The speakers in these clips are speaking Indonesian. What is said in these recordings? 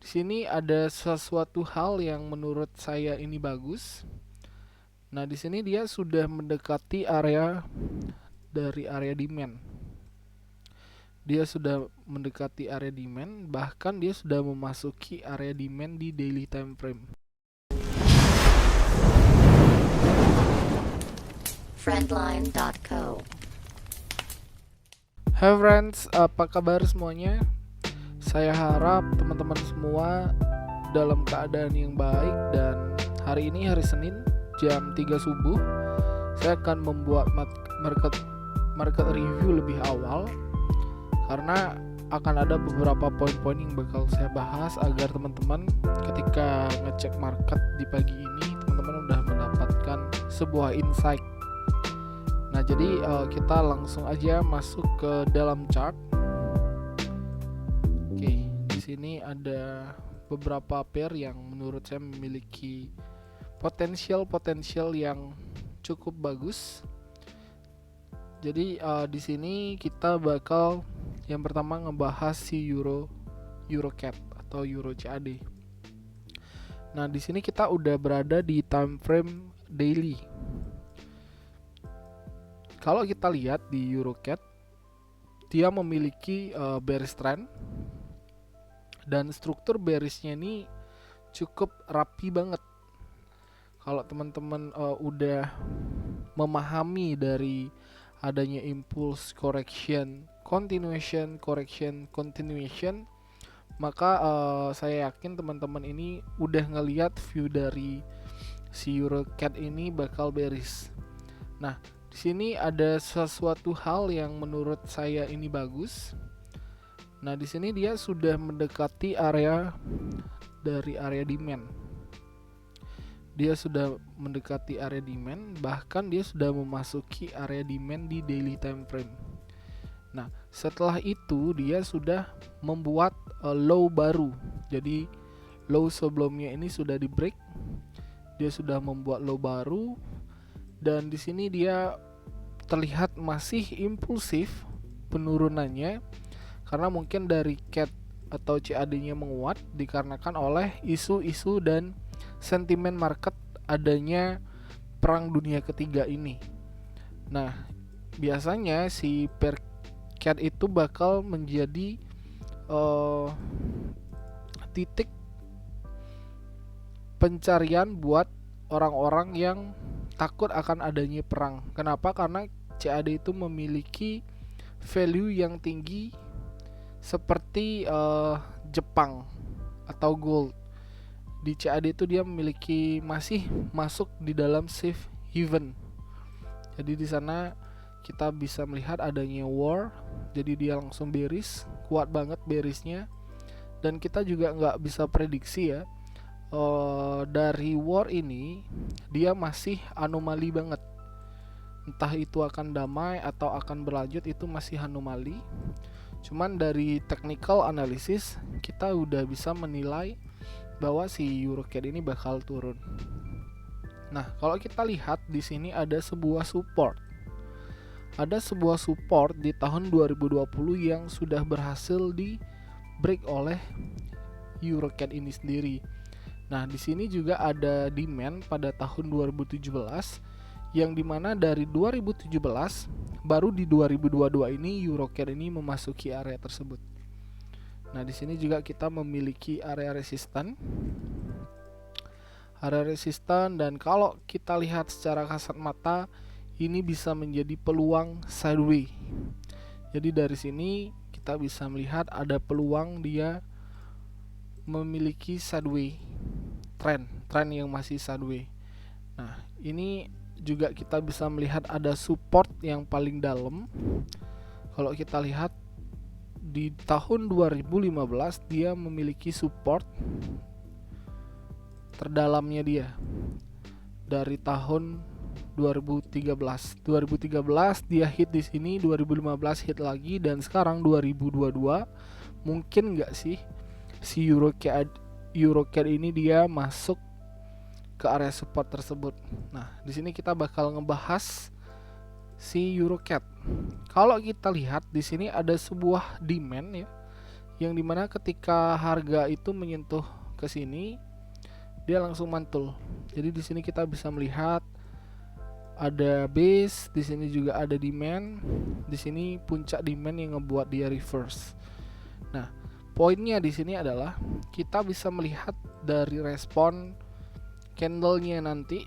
Sini ada sesuatu hal yang menurut saya ini bagus. Nah, di sini dia sudah mendekati area demand. Dia sudah mendekati area demand, bahkan dia sudah memasuki area demand di daily time frame. Friendline.co. Hai friends, apa kabar semuanya? Saya harap teman-teman semua dalam keadaan yang baik, dan hari ini hari Senin jam 3 subuh saya akan membuat market review lebih awal karena akan ada beberapa poin-poin yang bakal saya bahas agar teman-teman ketika ngecek market di pagi ini teman-teman udah mendapatkan sebuah insight. Nah, jadi kita langsung aja masuk ke dalam chart. Oke, di sini ada beberapa pair yang menurut saya memiliki potensial yang cukup bagus. Jadi di sini kita bakal yang pertama ngebahas si EuroCAD atau Euro CAD. Nah, di sini kita udah berada di time frame daily. Kalau kita lihat di EuroCAD, dia memiliki bearish trend dan struktur bearishnya ini cukup rapi banget. Kalau teman-teman udah memahami dari adanya impulse correction, continuation, maka saya yakin teman-teman ini udah ngelihat view dari si EuroCAD ini bakal bearish. Nah, di sini ada sesuatu hal yang menurut saya ini bagus. Nah, di sini dia sudah mendekati area demand. Dia sudah mendekati area demand, bahkan dia sudah memasuki area demand di daily time frame. Nah, setelah itu dia sudah membuat low baru. Jadi low sebelumnya ini sudah di break. Dia sudah membuat low baru dan di sini dia terlihat masih impulsif penurunannya karena mungkin dari CAD atau CAD-nya menguat dikarenakan oleh isu-isu dan sentimen market adanya perang dunia ketiga ini. Nah, biasanya si per CAD itu bakal menjadi titik pencarian buat orang-orang yang takut akan adanya perang. Kenapa? Karena CAD itu memiliki value yang tinggi seperti Jepang atau gold. Di CAD itu dia memiliki masih masuk di dalam safe haven. Jadi di sana kita bisa melihat adanya war. Jadi dia langsung bearish, kuat banget bearishnya. Dan kita juga nggak bisa prediksi ya. Dari war ini dia masih anomali banget. Entah itu akan damai atau akan berlanjut, itu masih anomali. Cuman dari technical analysis kita udah bisa menilai bahwa si EuroCAD ini bakal turun. Nah, kalau kita lihat di sini ada sebuah support. Ada sebuah support di tahun 2020 yang sudah berhasil di break oleh EuroCAD ini sendiri. Nah, di sini juga ada demand pada tahun 2017 yang dimana dari 2017 baru di 2022 ini EuroCAD ini memasuki area tersebut. Nah, di sini juga kita memiliki area resisten. Dan kalau kita lihat secara kasat mata ini bisa menjadi peluang sideways. Jadi dari sini kita bisa melihat ada peluang dia memiliki sideways trend yang masih sideways. Nah, ini juga kita bisa melihat ada support yang paling dalam. Kalau kita lihat di tahun 2015 dia memiliki support terdalamnya dia dari tahun 2013 dia hit di sini, 2015 hit lagi, dan sekarang 2022 mungkin nggak sih si EuroCAD ini dia masuk ke area support tersebut. Nah, di sini kita bakal ngebahas si EuroCAD. Kalau kita lihat di sini ada sebuah demand ya yang dimana ketika harga itu menyentuh ke sini dia langsung mantul. Jadi di sini kita bisa melihat ada base, di sini juga ada demand, di sini puncak demand yang ngebuat dia reverse. Nah, poinnya di sini adalah kita bisa melihat dari respon candlenya nanti.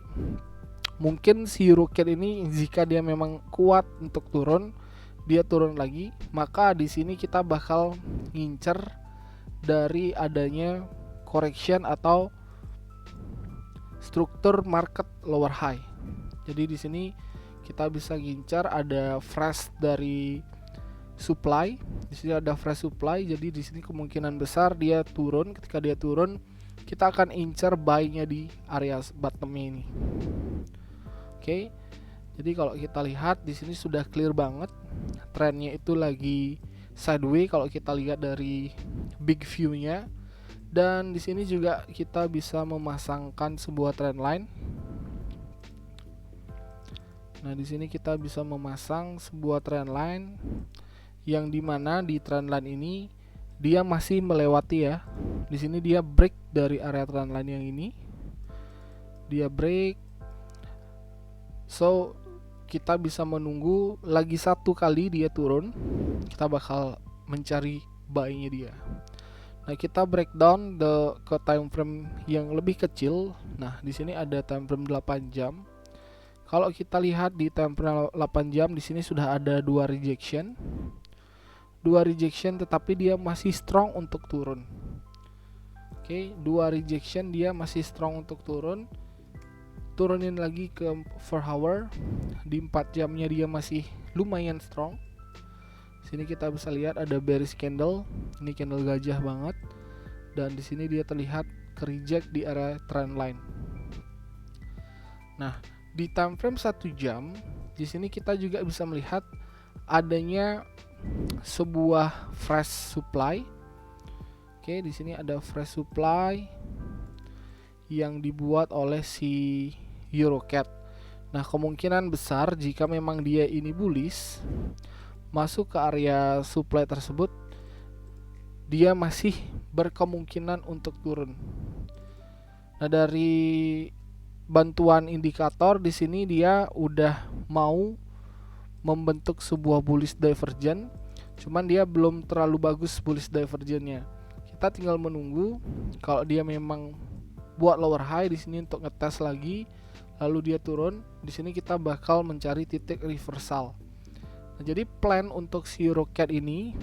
Mungkin si Rocket ini jika dia memang kuat untuk turun, dia turun lagi, maka di sini kita bakal ngincer dari adanya correction atau struktur market lower high. Jadi di sini kita bisa gincar ada fresh dari supply. Di sini ada fresh supply. Jadi di sini kemungkinan besar dia turun. Ketika dia turun, kita akan incar buy-nya di area bottom-nya ini. Oke. Jadi kalau kita lihat di sini sudah clear banget. Trennya itu lagi sideways kalau kita lihat dari big view-nya. Dan di sini juga kita bisa memasangkan sebuah trend line. Nah, di sini kita bisa memasang sebuah trend line yang dimana di trend line ini dia masih melewati ya. Di sini dia break dari area trend line yang ini. Dia break. So, kita bisa menunggu lagi satu kali dia turun. Kita bakal mencari buy-nya dia. Nah, kita breakdown ke time frame yang lebih kecil. Nah, di sini ada time frame 8 jam. Kalau kita lihat di time frame 8 jam di sini sudah ada 2 rejection. 2 rejection tetapi dia masih strong untuk turun. Oke, 2 rejection dia masih strong untuk turun. Turunin lagi ke 4 hour. Di 4 jamnya dia masih lumayan strong. Sini kita bisa lihat ada bearish candle. Ini candle gajah banget. Dan di sini dia terlihat ke reject di area trend line. Nah, di time frame 1 jam, di sini kita juga bisa melihat adanya sebuah fresh supply. Oke, di sini ada fresh supply yang dibuat oleh si Eurocat. Nah, kemungkinan besar jika memang dia ini bullish masuk ke area supply tersebut, dia masih berkemungkinan untuk turun. Nah, dari bantuan indikator di sini dia udah mau membentuk sebuah bullish divergence, cuman dia belum terlalu bagus bullish divergence-nya. Kita tinggal menunggu kalau dia memang buat lower high di sini untuk ngetes lagi, lalu dia turun. Di sini kita bakal mencari titik reversal. Nah, jadi plan untuk si Rocket ini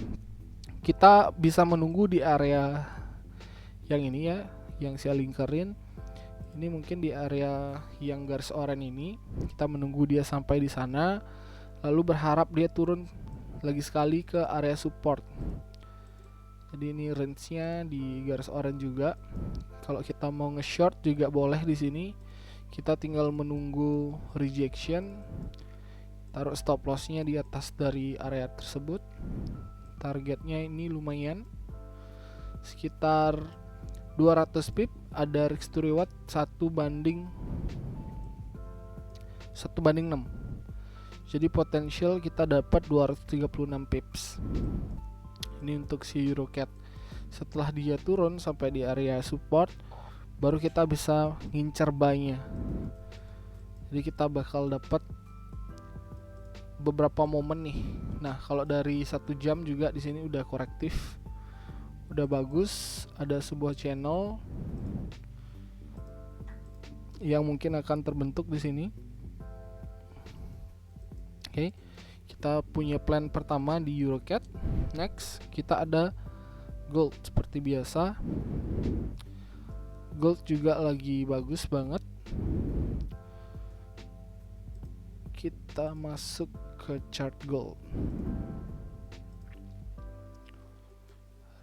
kita bisa menunggu di area yang ini ya, yang saya lingkarin. Ini mungkin di area yang garis oranye ini. Kita menunggu dia sampai di sana, lalu berharap dia turun lagi sekali ke area support. Jadi ini range-nya di garis oranye juga. Kalau kita mau nge-short juga boleh di sini. Kita tinggal menunggu rejection. Taruh stop loss-nya di atas dari area tersebut. Targetnya ini lumayan, sekitar 200 pip. Ada risk to reward 1/6. Jadi potensial kita dapat 236 pips. Ini untuk si Eurocat. Setelah dia turun sampai di area support, baru kita bisa ngincar buy-nya. Jadi kita bakal dapat beberapa momen nih. Nah, kalau dari 1 jam juga di sini udah korektif. Udah bagus, ada sebuah channel yang mungkin akan terbentuk di sini. Oke. Kita punya plan pertama di Eurocat. Next, kita ada gold seperti biasa. Gold juga lagi bagus banget. Kita masuk ke chart gold.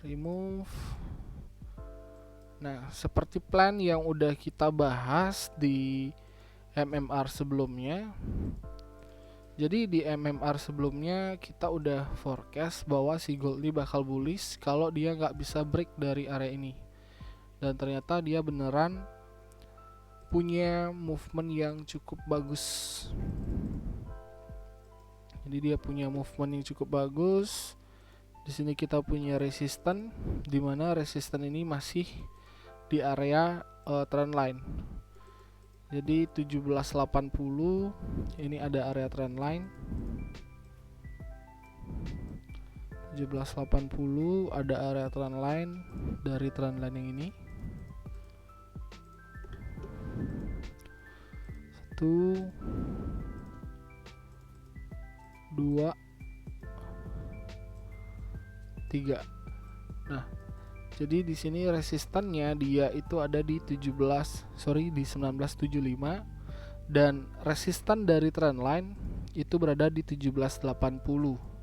Remove. Nah, seperti plan yang udah kita bahas di MMR sebelumnya. Jadi di MMR sebelumnya kita udah forecast bahwa si gold ini bakal bullish kalau dia nggak bisa break dari area ini. Dan ternyata dia beneran punya movement yang cukup bagus. Jadi dia punya movement yang cukup bagus. Di sini kita punya resisten, di mana resisten ini masih di area trendline. Jadi 1780 ini ada area trendline. 1780 ada area trendline dari trendline yang ini. 1 2 3. Nah, jadi di sini resistannya dia itu ada di 1975 dan resistan dari trendline itu berada di 1780.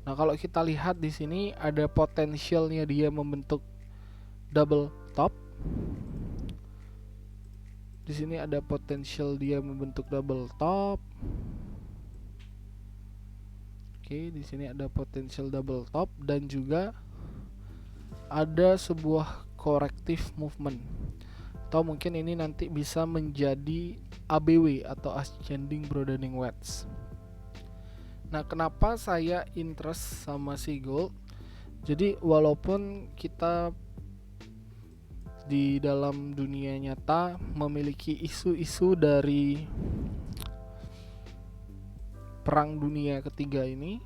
Nah, kalau kita lihat di sini ada potensialnya dia membentuk double top. Di sini ada potensial dia membentuk double top. Oke, di sini ada potensial double top dan juga ada sebuah corrective movement. Atau mungkin ini nanti bisa menjadi ABW atau ascending broadening wedge. Nah, kenapa saya interest sama si gold? Jadi walaupun kita di dalam dunia nyata memiliki isu-isu dari Perang Dunia Ketiga ini,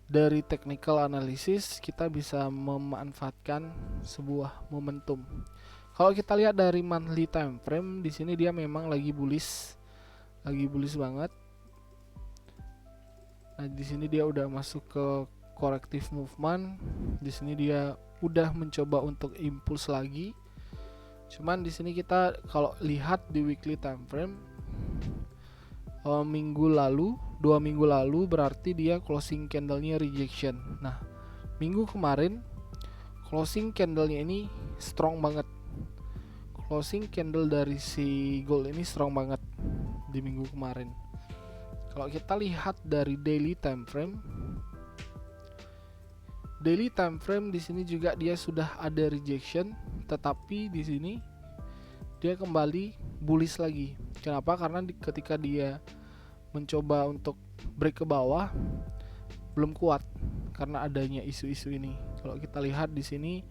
dari technical analysis kita bisa memanfaatkan sebuah momentum. Kalau kita lihat dari monthly time frame, di sini dia memang lagi bullish banget. Nah, di sini dia udah masuk ke corrective movement. Di sini dia udah mencoba untuk impuls lagi. Cuman di sini kita kalau lihat di weekly time frame, 2 minggu lalu berarti dia closing candlenya rejection. Nah, minggu kemarin closing candlenya ini strong banget. Closing candle dari si gold ini strong banget di minggu kemarin. Kalau kita lihat dari daily time frame di sini juga dia sudah ada rejection, tetapi di sini dia kembali bullish lagi. Kenapa? Karena ketika dia mencoba untuk break ke bawah belum kuat karena adanya isu-isu ini. Kalau kita lihat di sini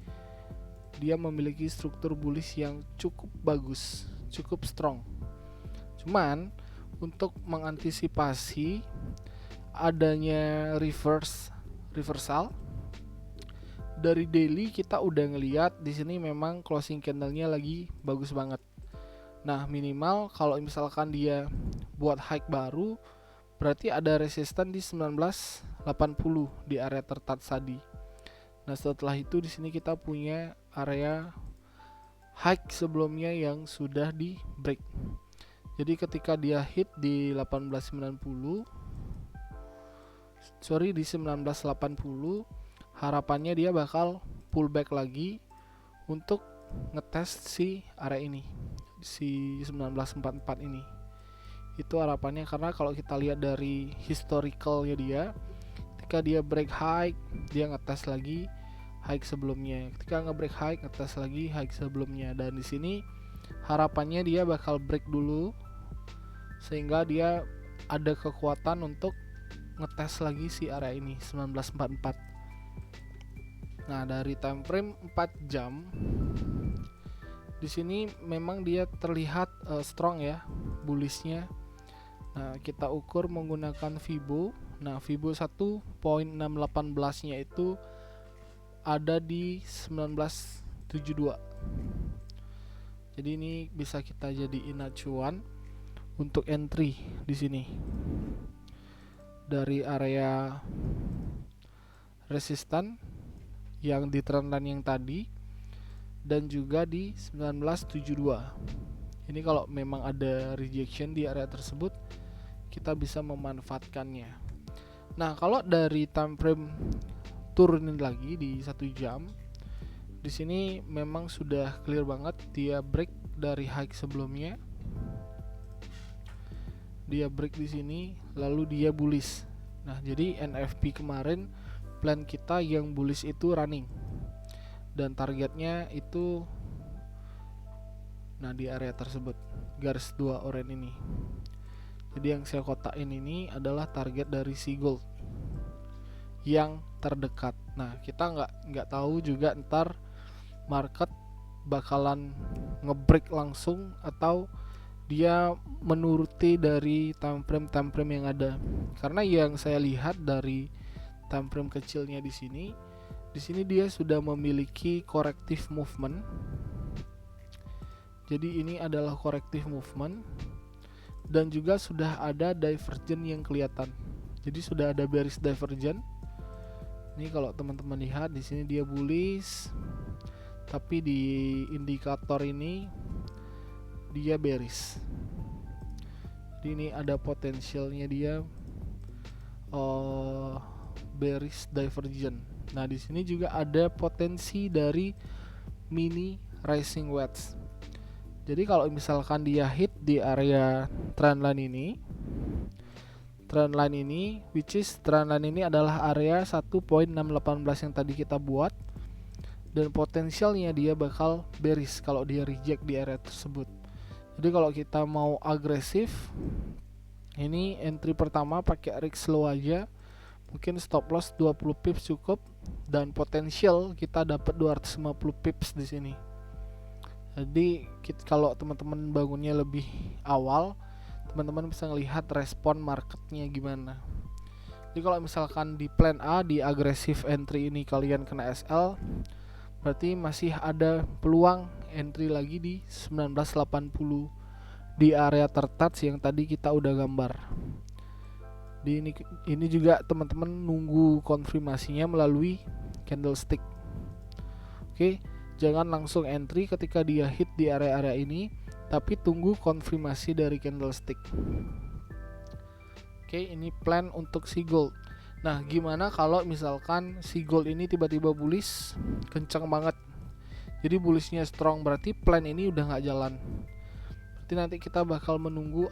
dia memiliki struktur bullish yang cukup bagus, cukup strong. Cuman untuk mengantisipasi adanya reversal dari daily, kita udah ngelihat di sini memang closing candlenya lagi bagus banget. Nah, minimal kalau misalkan dia buat high baru, berarti ada resisten di 1980 di area tertat tadi. Nah, setelah itu di sini kita punya area high sebelumnya yang sudah di break. Jadi ketika dia hit di 1980, harapannya dia bakal pullback lagi untuk ngetes si area ini, si 1944 ini. Itu harapannya, karena kalau kita lihat dari historicalnya dia, ketika dia break high, dia ngetes lagi high sebelumnya. Ketika nge-break high, ngetes lagi high sebelumnya. Dan di sini harapannya dia bakal break dulu sehingga dia ada kekuatan untuk ngetes lagi si area ini 1944. Nah, dari time frame 4 jam di sini memang dia terlihat strong ya, bullishnya. Nah, kita ukur menggunakan Fibo. Nah, Fibo 1.618 nya itu ada di 1972. Jadi ini bisa kita jadiin acuan untuk entry di sini. Dari area resistan yang di trendline yang tadi dan juga di 1972. Ini kalau memang ada rejection di area tersebut, kita bisa memanfaatkannya. Nah, kalau dari time frame turunin lagi di 1 jam, di sini memang sudah clear banget dia break dari high sebelumnya. Dia break di sini lalu dia bullish. Nah, jadi NFP kemarin plan kita yang bullish itu running. Dan targetnya itu di area tersebut, garis 2 oranye ini. Jadi yang saya kotakin ini adalah target dari si gold. yang terdekat. Nah, kita nggak tahu juga ntar market bakalan ngebreak langsung atau dia menuruti dari time frame yang ada. Karena yang saya lihat dari time frame kecilnya di sini dia sudah memiliki corrective movement. Jadi ini adalah corrective movement dan juga sudah ada divergence yang kelihatan. Jadi sudah ada bearish divergence. Ini kalau teman-teman lihat di sini dia bullish, tapi di indikator ini dia bearish. Jadi ini ada potensialnya dia bearish divergence. Nah, di sini juga ada potensi dari mini rising wedge. Jadi kalau misalkan dia hit di area trendline ini, which is trendline ini adalah area 1.618 yang tadi kita buat, dan potensialnya dia bakal bearish kalau dia reject di area tersebut. Jadi kalau kita mau agresif, ini entry pertama pakai risk low aja, mungkin stop loss 20 pips cukup, dan potensial kita dapat 250 pips di sini. Jadi kalau teman-teman bangunnya lebih awal, teman-teman bisa ngelihat respon marketnya gimana. Jadi kalau misalkan di plan A, di aggressive entry ini kalian kena SL, berarti masih ada peluang entry lagi di 1980 di area tertouch yang tadi kita udah gambar. Di ini juga teman-teman nunggu konfirmasinya melalui candlestick. Oke, jangan langsung entry ketika dia hit di area-area ini, tapi tunggu konfirmasi dari candlestick. Oke, ini plan untuk si gold. Nah, gimana kalau misalkan si gold ini tiba-tiba bullish kencang banget, jadi bullishnya strong, berarti plan ini udah nggak jalan. Berarti nanti kita bakal menunggu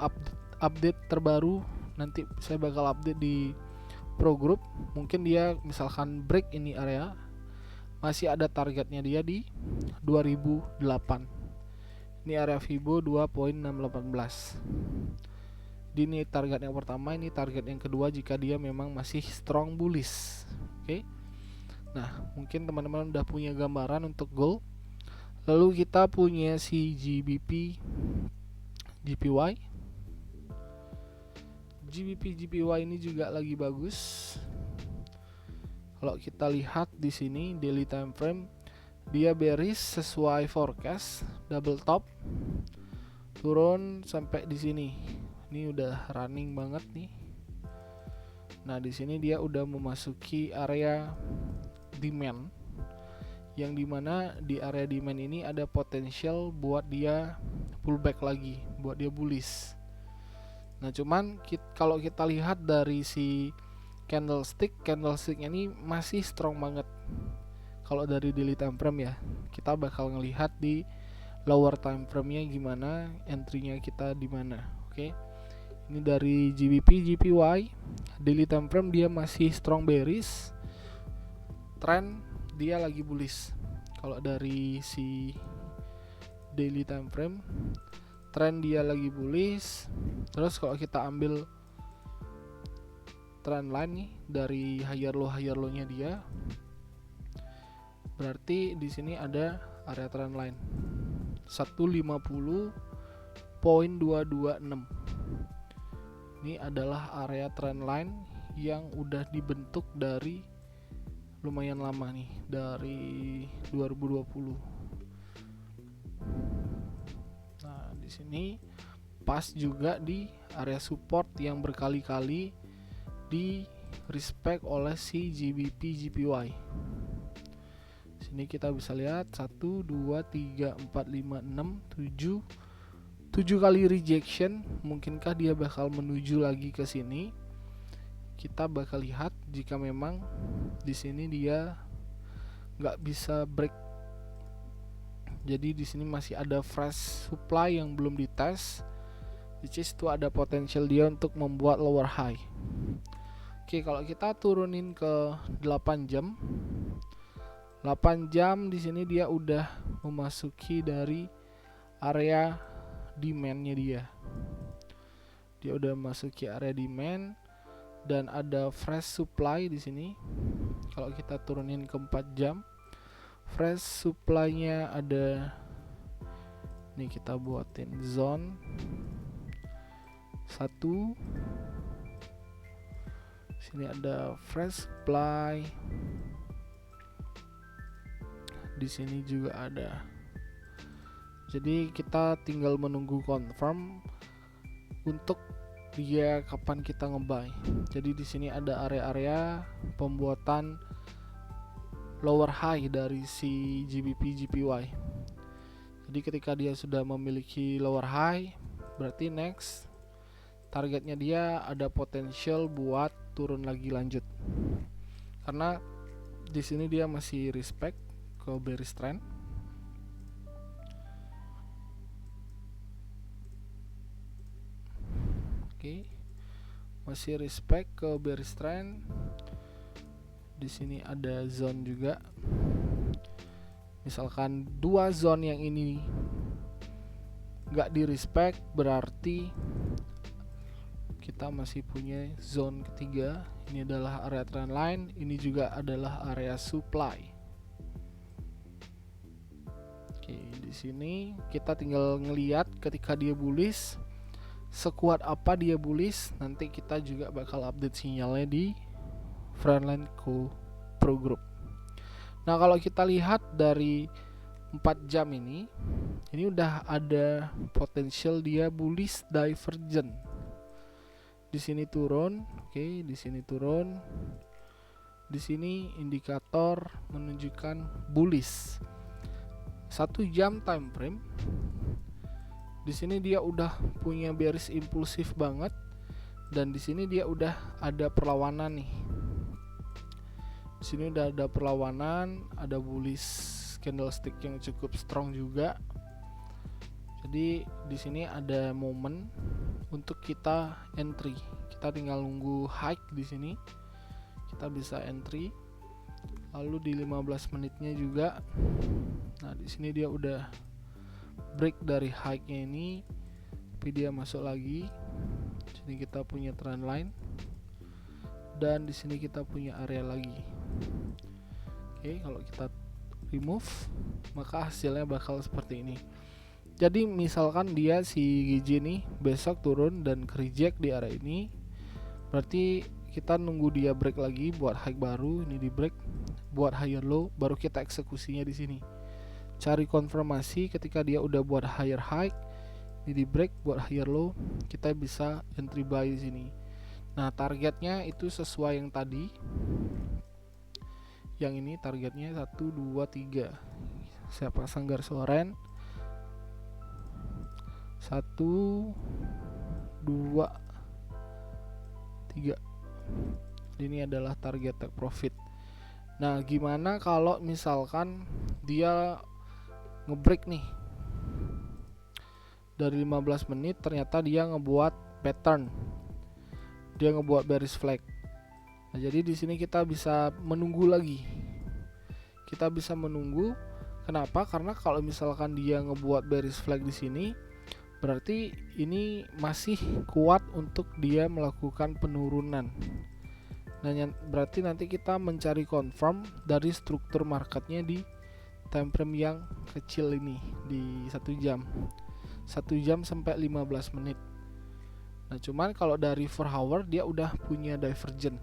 update terbaru. Nanti saya bakal update di pro group. Mungkin dia misalkan break ini area, masih ada targetnya dia di 2008. Ini area Fibo 2.618. Ini target yang pertama, ini target yang kedua jika dia memang masih strong bullish. Oke. Nah, mungkin teman-teman udah punya gambaran untuk gold. Lalu kita punya si GBP JPY. JPY ini juga lagi bagus. Kalau kita lihat di sini daily time frame, dia bearish sesuai forecast, double top, turun sampai di sini. Ini udah running banget nih. Nah, di sini dia udah memasuki area demand, yang dimana di area demand ini ada potensial buat dia pullback lagi, buat dia bullish. Nah, cuman kalau kita lihat dari si candlesticknya ini masih strong banget. Kalau dari daily time frame ya, kita bakal ngelihat di lower time frame-nya gimana, entry-nya kita di mana. Oke. Ini dari JPY daily time frame dia masih strong bearish. Trend dia lagi bullish. Kalau dari si daily time frame, trend dia lagi bullish. Terus kalau kita ambil trend line nih dari higher low-nya dia, berarti di sini ada area trend line 150.226. Ini adalah area trend line yang udah dibentuk dari lumayan lama nih, dari 2020. Nah, di sini pas juga di area support yang berkali-kali di respect oleh si GBP JPY. Sini kita bisa lihat 1 2 3 4 5 6 7 kali rejection. Mungkinkah dia bakal menuju lagi ke sini? Kita bakal lihat jika memang di sini dia nggak bisa break. Jadi di sini masih ada fresh supply yang belum dites, which is itu ada potensial dia untuk membuat lower high. Oke, kalau kita turunin ke 8 jam. 8 jam di sini dia udah memasuki dari area demand-nya dia. Dia udah memasuki area demand dan ada fresh supply di sini. Kalau kita turunin ke 4 jam, fresh supply-nya ada. Nih kita buatin zone 1. Sini ada fresh supply. Di sini juga ada. Jadi kita tinggal menunggu confirm untuk dia kapan kita ngebuy. Jadi di sini ada area-area pembuatan lower high dari si GBP JPY. Jadi ketika dia sudah memiliki lower high, berarti next targetnya dia ada potensial buat turun lagi lanjut. Karena di sini dia masih respect ke bearish trend. Oke. Masih respect ke bearish trend. Di sini ada zone juga. Misalkan 2 zone yang ini nggak di respect, berarti kita masih punya zone ketiga. Ini adalah area trend line, ini juga adalah area supply. Oke, di sini kita tinggal ngelihat ketika dia bullish, sekuat apa dia bullish. Nanti kita juga bakal update sinyalnya di Friendline Pro Group. Nah, kalau kita lihat dari 4 jam ini udah ada potensial dia bullish divergent. Di sini turun, oke, di sini turun. Di sini indikator menunjukkan bullish. 1 jam time frame. Di sini dia udah punya bearish impulsif banget, dan di sini dia udah ada perlawanan nih. Di sini udah ada perlawanan, ada bullish candlestick yang cukup strong juga. Jadi di sini ada momen untuk kita entry. Kita tinggal nunggu high di sini. Kita bisa entry. Lalu di 15 menitnya juga. Nah, di sini dia udah break dari high-nya ini, tapi dia masuk lagi. Sini kita punya trend line, dan di sini kita punya area lagi. Oke, kalau kita remove, maka hasilnya bakal seperti ini. Jadi misalkan dia si GJ nih besok turun dan reject di area ini, berarti kita nunggu dia break lagi buat high baru. Ini di break buat higher low, baru kita eksekusinya di sini. Cari konfirmasi ketika dia udah buat higher high, ini di break buat higher low, kita bisa entry buy di sini. Nah, targetnya itu sesuai yang tadi. Yang ini targetnya 1 2 3. Saya pasang garis oranye. 1 2 3. Ini adalah target take profit. Nah, gimana kalau misalkan dia ngebreak nih dari 15 menit, ternyata dia ngebuat pattern, dia ngebuat bearish flag. Nah, jadi di sini kita bisa menunggu lagi. Kita bisa menunggu. Kenapa? Karena kalau misalkan dia ngebuat bearish flag di sini, berarti ini masih kuat untuk dia melakukan penurunan. Nah, berarti nanti kita mencari confirm dari struktur marketnya di time frame yang kecil ini, di 1 jam. 1 jam sampai 15 menit. Nah, cuman kalau dari 4 hour dia udah punya divergent.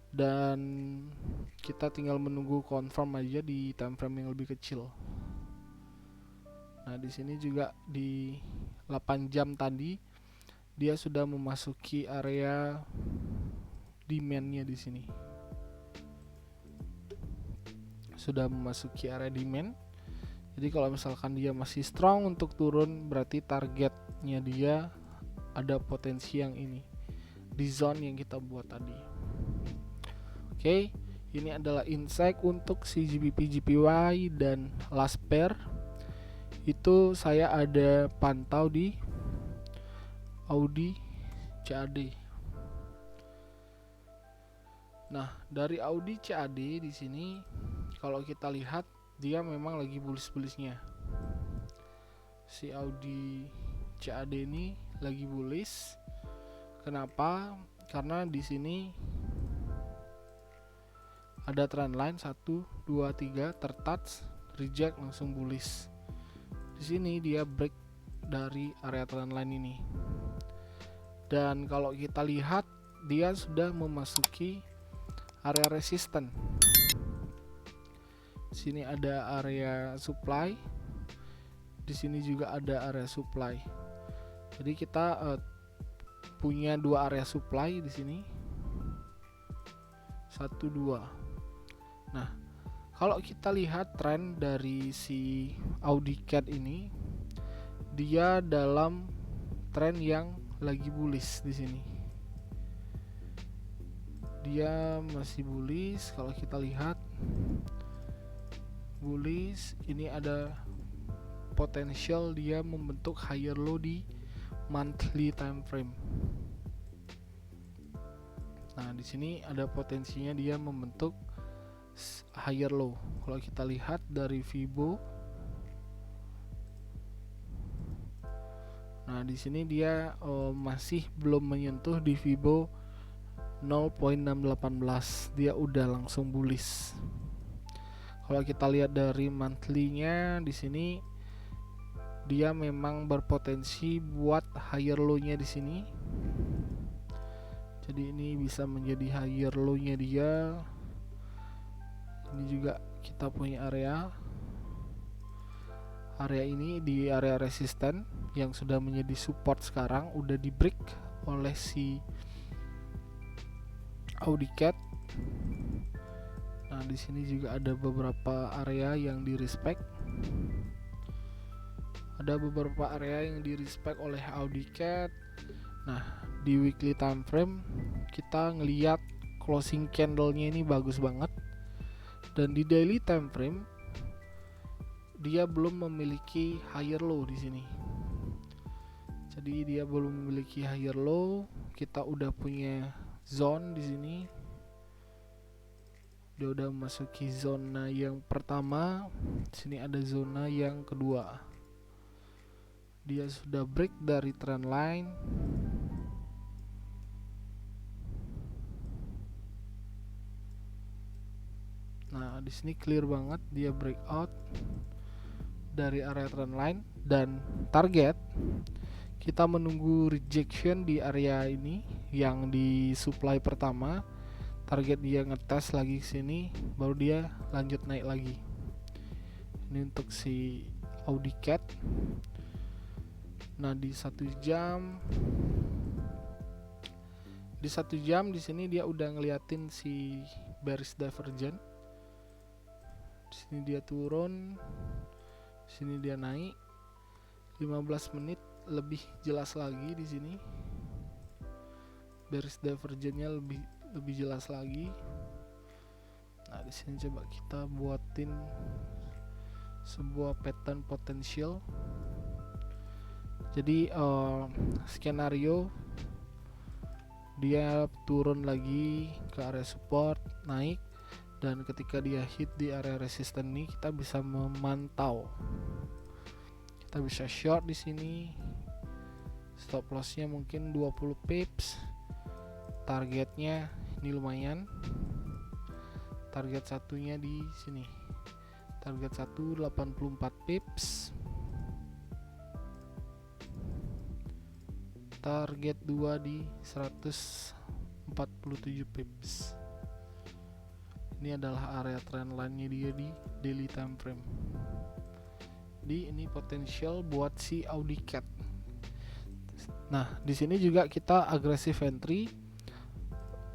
Dan kita tinggal menunggu confirm aja di time frame yang lebih kecil. Nah, di sini juga di 8 jam tadi dia sudah memasuki area demand-nya di sini. Sudah memasuki area demand. Jadi kalau misalkan dia masih strong untuk turun, berarti targetnya dia ada potensi yang ini, di zone yang kita buat tadi. Oke, ini adalah insight untuk si GBP JPY dan last pair. Itu saya ada pantau di Audi CAD. Nah, dari Audi CAD di sini kalau kita lihat dia memang lagi bullish-bullishnya. Si Audi CAD ini lagi bullish. Kenapa? Karena di sini ada trend line 1 2 3 tertouch, reject, langsung bullish. Di sini dia break dari area trend line ini. Dan kalau kita lihat dia sudah memasuki area resisten. Di sini ada area supply. Di sini juga ada area supply. Jadi kita punya dua area supply di sini. 1 2. Nah, kalau kita lihat tren dari si AudiCat ini, dia dalam tren yang lagi bullish di sini. Dia masih bullish. Kalau kita lihat bullish, ini ada potensial dia membentuk higher low di monthly time frame. Nah, di sini ada potensinya dia membentuk higher low. Kalau kita lihat dari Fibo, nah di sini dia masih belum menyentuh di Fibo 0.618, dia udah langsung bullish. Kalau kita lihat dari monthly-nya, di sini dia memang berpotensi buat higher low-nya di sini. Jadi ini bisa menjadi higher low-nya dia. Ini juga kita punya area ini di area resisten yang sudah menjadi support, sekarang udah di break oleh si AudiCat. Nah, di sini juga ada beberapa area yang di respect. Ada beberapa area yang di respect oleh AudiCat. Nah, di weekly time frame kita ngelihat closing candle-nya ini bagus banget. Dan di daily time frame dia belum memiliki higher low di sini. Jadi dia belum memiliki higher low. Kita udah punya zone di sini. Dia udah memasuki zona yang pertama. Di sini ada zona yang kedua. Dia sudah break dari trend line. Nah, di sini clear banget dia breakout dari area trend line, dan target kita menunggu rejection di area ini yang di supply pertama. Target dia ngetes lagi ke sini, baru dia lanjut naik lagi. Ini untuk si AudiCat. Nah, di 1 jam di sini dia udah ngeliatin si bearish divergence. Di sini dia turun, di sini dia naik. 15 menit lebih jelas lagi di sini. Bearish divergence-nya lebih jelas lagi. Nah, di sini coba kita buatin sebuah pattern potential. Jadi skenario dia turun lagi ke area support, naik, dan ketika dia hit di area resisten ini kita bisa memantau. Kita bisa short di sini. Stop loss-nya mungkin 20 pips. Targetnya ini lumayan. Target satunya di sini. Target 1 84 pips. Target 2 di 147 pips. Ini adalah area trend line-nya dia di daily time frame. Ini potensial buat si AudiCat. Nah, di sini juga kita agresif entry.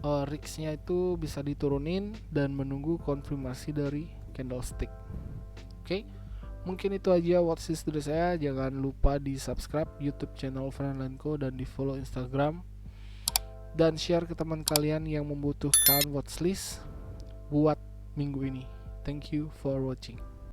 Risk-nya itu bisa diturunin dan menunggu konfirmasi dari candlestick. Oke. Mungkin itu aja watchlist dari saya. Jangan lupa di subscribe YouTube channel Fernanco dan di follow Instagram, dan share ke teman kalian yang membutuhkan watchlist buat minggu ini. Thank you for watching.